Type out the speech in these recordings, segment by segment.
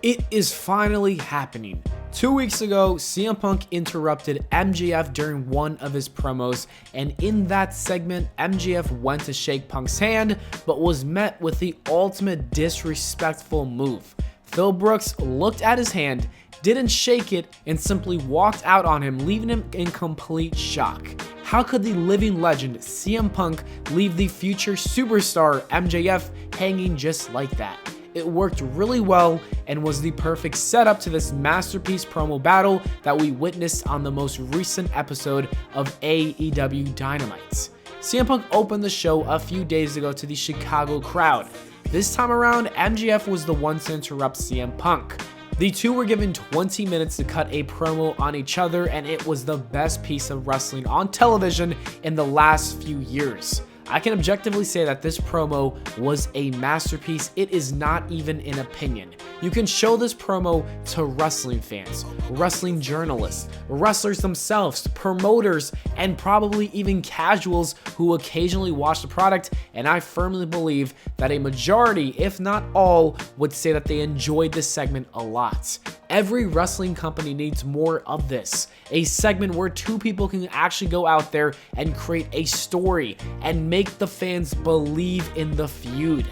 It is finally happening. 2 weeks ago, CM Punk interrupted MJF during one of his promos, and in that segment, MJF went to shake Punk's hand, but was met with the ultimate disrespectful move. Phil Brooks looked at his hand, didn't shake it, and simply walked out on him, leaving him in complete shock. How could the living legend CM Punk leave the future superstar MJF hanging just like that? It worked really well and was the perfect setup to this masterpiece promo battle that we witnessed on the most recent episode of AEW Dynamite. CM Punk opened the show a few days ago to the Chicago crowd. This time around, MJF was the one to interrupt CM Punk. The two were given 20 minutes to cut a promo on each other, and it was the best piece of wrestling on television in the last few years. I can objectively say that this promo was a masterpiece. It is not even an opinion. You can show this promo to wrestling fans, wrestling journalists, wrestlers themselves, promoters, and probably even casuals who occasionally watch the product, and I firmly believe that a majority, if not all, would say that they enjoyed this segment a lot. Every wrestling company needs more of this. A segment where two people can actually go out there and create a story and make the fans believe in the feud.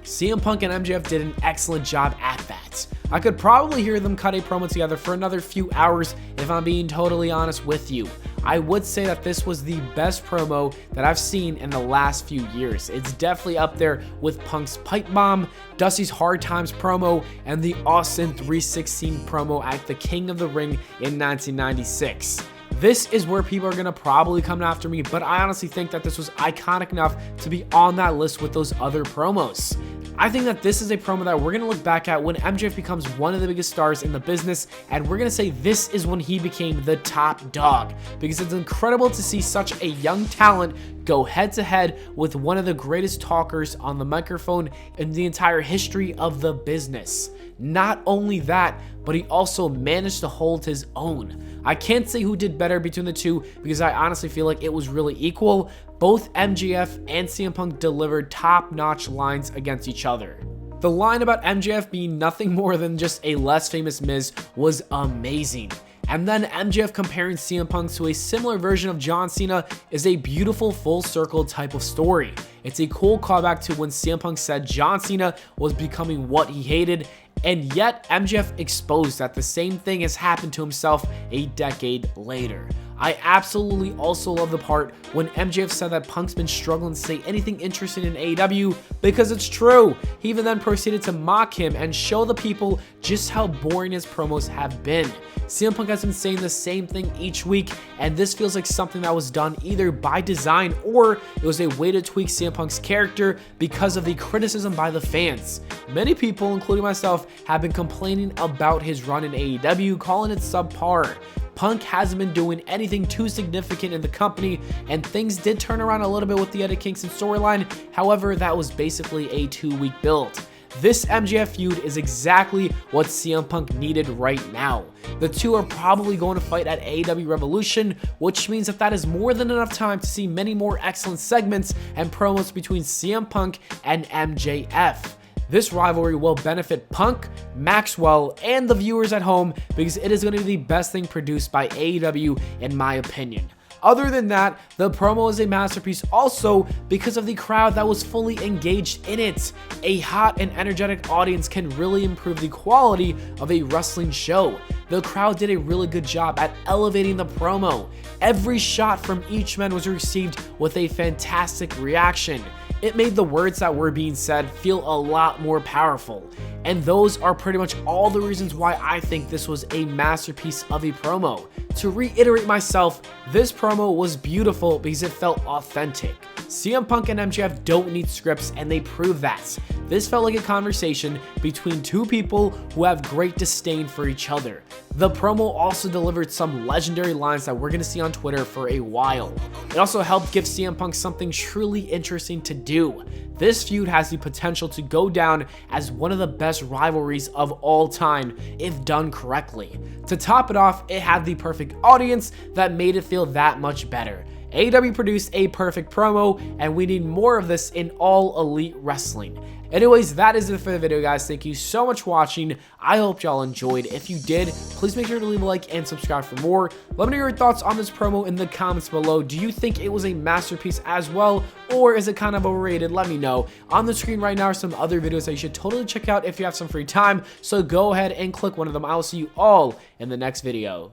CM Punk and MJF did an excellent job at that. I could probably hear them cut a promo together for another few hours if I'm being totally honest with you. I would say that this was the best promo that I've seen in the last few years. It's definitely up there with Punk's pipe bomb, Dusty's Hard Times promo, and the Austin 316 promo at the King of the Ring in 1996. This is where people are going to probably come after me, but I honestly think that this was iconic enough to be on that list with those other promos. I think that this is a promo that we're going to look back at when MJF becomes one of the biggest stars in the business, and we're going to say this is when he became the top dog, because it's incredible to see such a young talent go head to head with one of the greatest talkers on the microphone in the entire history of the business. Not only that, but he also managed to hold his own. I can't say who did better between the two because I honestly feel like it was really equal. Both MJF and CM Punk delivered top-notch lines against each other. The line about MJF being nothing more than just a less famous Miz was amazing. And then MJF comparing CM Punk to a similar version of John Cena is a beautiful full circle type of story. It's a cool callback to when CM Punk said John Cena was becoming what he hated, and yet MJF exposed that the same thing has happened to himself a decade later. I absolutely also love the part when MJF said that Punk's been struggling to say anything interesting in AEW because it's true. He even then proceeded to mock him and show the people just how boring his promos have been. CM Punk has been saying the same thing each week, and this feels like something that was done either by design or it was a way to tweak CM Punk's character because of the criticism by the fans. Many people, including myself, have been complaining about his run in AEW, calling it subpar. Punk hasn't been doing anything too significant in the company, and things did turn around a little bit with the Eddie Kingston storyline. However, that was basically a 2-week build. This MJF feud is exactly what CM Punk needed right now. The two are probably going to fight at AEW Revolution, which means that is more than enough time to see many more excellent segments and promos between CM Punk and MJF. This rivalry will benefit Punk, Maxwell, and the viewers at home because it is going to be the best thing produced by AEW in my opinion. Other than that, the promo is a masterpiece also because of the crowd that was fully engaged in it. A hot and energetic audience can really improve the quality of a wrestling show. The crowd did a really good job at elevating the promo. Every shot from each man was received with a fantastic reaction. It made the words that were being said feel a lot more powerful. And those are pretty much all the reasons why I think this was a masterpiece of a promo. To reiterate myself, this promo was beautiful because it felt authentic. CM Punk and MJF don't need scripts, and they prove that. This felt like a conversation between two people who have great disdain for each other. The promo also delivered some legendary lines that we're going to see on Twitter for a while. It also helped give CM Punk something truly interesting to do. This feud has the potential to go down as one of the best rivalries of all time if done correctly. To top it off, it had the perfect audience that made it feel that much better. AEW produced a perfect promo, and we need more of this in all elite wrestling. Anyways, that is it for the video, guys. Thank you so much for watching. I hope y'all enjoyed. If you did, please make sure to leave a like and subscribe for more. Let me know your thoughts on this promo in the comments below. Do you think it was a masterpiece as well, or is it kind of overrated? Let me know. On the screen right now are some other videos that you should totally check out if you have some free time, so go ahead and click one of them. I will see you all in the next video.